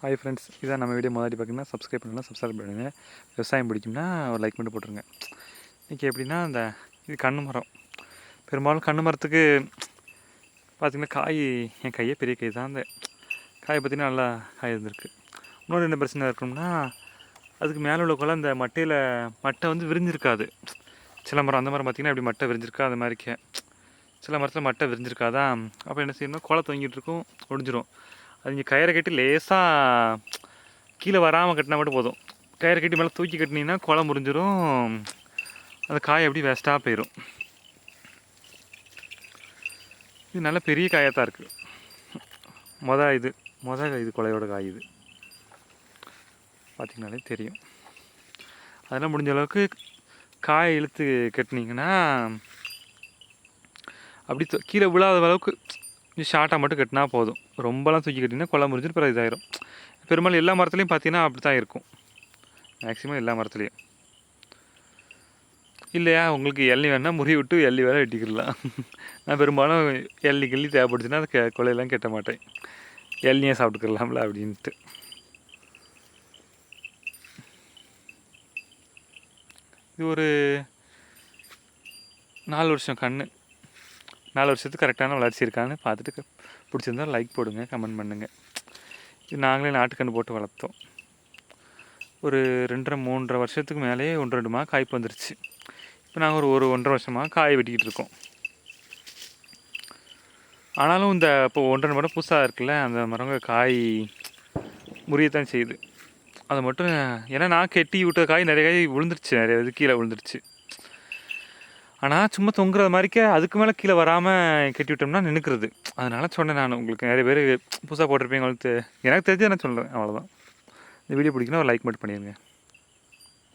Hi friends, இதான் நம்ம video முன்னாடி பார்த்தீங்கன்னா சப்ஸ்கிரைப் பண்ணலாம், சப்ஸ்கிரைப் பண்ணுங்க. விவசாயம் பிடிக்கும்னா ஒரு லைக் பண்ணிட்டு போட்டுருங்க. இன்றைக்கி எப்படின்னா இது கன்று மரம். பெரும்பாலும் கன்று மரத்துக்கு பார்த்திங்கன்னா காய் என் கையே பெரிய கை தான். அந்த காயை பார்த்திங்கன்னா நல்லா காய் இருந்திருக்கு. இன்னொரு என்ன பிரச்சனை இருக்கும்னா அதுக்கு மேலே உள்ள கொலை அந்த மட்டை வந்து விரிஞ்சிருக்காது. சில மரம் அந்த மரம் பார்த்திங்கன்னா இப்படி மட்டை விரிஞ்சிருக்கா, அந்த மாதிரி சில மரத்தில் மட்டை விரிஞ்சிருக்காதான். அப்போ என்ன செய்யணும், கொலை தொங்கிட்டு இருக்கும், ஒடிஞ்சிரும். அது இங்கே கயிறை கட்டி லேசாக கீழே வராமல் கட்டினா மட்டும் போதும். கயிறை கட்டி மேலே தூக்கி கட்டினீங்கன்னா கொலை முறிஞ்சிரும், அந்த காய் அப்படி வேஸ்ட்டாக போயிடும். இது நல்ல பெரிய காயாக தான் இருக்குது. இது கொலையோட காய் இது பார்த்திங்கனாலே தெரியும். அதெல்லாம் முடிஞ்ச அளவுக்கு காயை இழுத்து கட்டினீங்கன்னா அப்படி கீழே விழாத அளவுக்கு ஷார்ட்டாக மட்டும் கட்டினா போதும். ரொம்பலாம் தூக்கி கட்டினா கொலை முறிஞ்சிட்டு பிறகு இதாயிரும். பெரும்பாலும் எல்லா மரத்துலையும் பார்த்தீங்கன்னா அப்படி தான் இருக்கும், மேக்ஸிமம் எல்லா மரத்துலேயும். இல்லையா, உங்களுக்கு எள்ளி வேணால் முறி விட்டு எள்ளி வேலை வெட்டிக்கிடலாம். நான் பெரும்பாலும் கிள்ளி தேவைப்படுச்சுன்னா அது கொலையெல்லாம் கட்ட மாட்டேன், எள்ளியே சாப்பிட்டுக்கிடலாம்ல அப்படின்ட்டு. இது ஒரு 4 வருஷம் கன்று. 4 வருஷத்துக்கு கரெக்டான வளர்ச்சி இருக்கான்னு பார்த்துட்டு பிடிச்சிருந்தால் லைக் போடுங்க, கமெண்ட் பண்ணுங்கள். இது நாங்களே நாட்டுக்கன்று போட்டு வளர்த்தோம். ஒரு 2.5-3 வருஷத்துக்கு மேலேயே 1-2 மாதம் காய்ப்பு வந்துருச்சு. இப்போ நாங்கள் ஒரு 1.5 வருஷமாக காய் வெட்டிக்கிட்டு இருக்கோம். ஆனாலும் இப்போ 1.5 மரம் புதுசாக இருக்குல்ல, அந்த மரங்க காய் முறியத்தான் செய்யுது. அதை மட்டும் ஏன்னா நான் கெட்டி விட்ட காய் நிறைய காய் விழுந்துருச்சு, நிறைய இது கீழே விழுந்துருச்சு. ஆனால் சும்மா தொங்குற மாதிரிக்கே அதுக்கு மேலே கீழே வராமல் கட்டி விட்டோம்னா நின்றுக்கிறது. அதனால சொன்னேன் நான். உங்களுக்கு நிறைய பேர் புதுசாக போட்டிருப்பீங்க, உங்களுக்கு எனக்கு தெரிஞ்சு நான் சொல்கிறேன், அவ்வளோதான். இந்த வீடியோ பிடிக்குன்னா ஒரு லைக் மட்டும் பண்ணிடுங்க.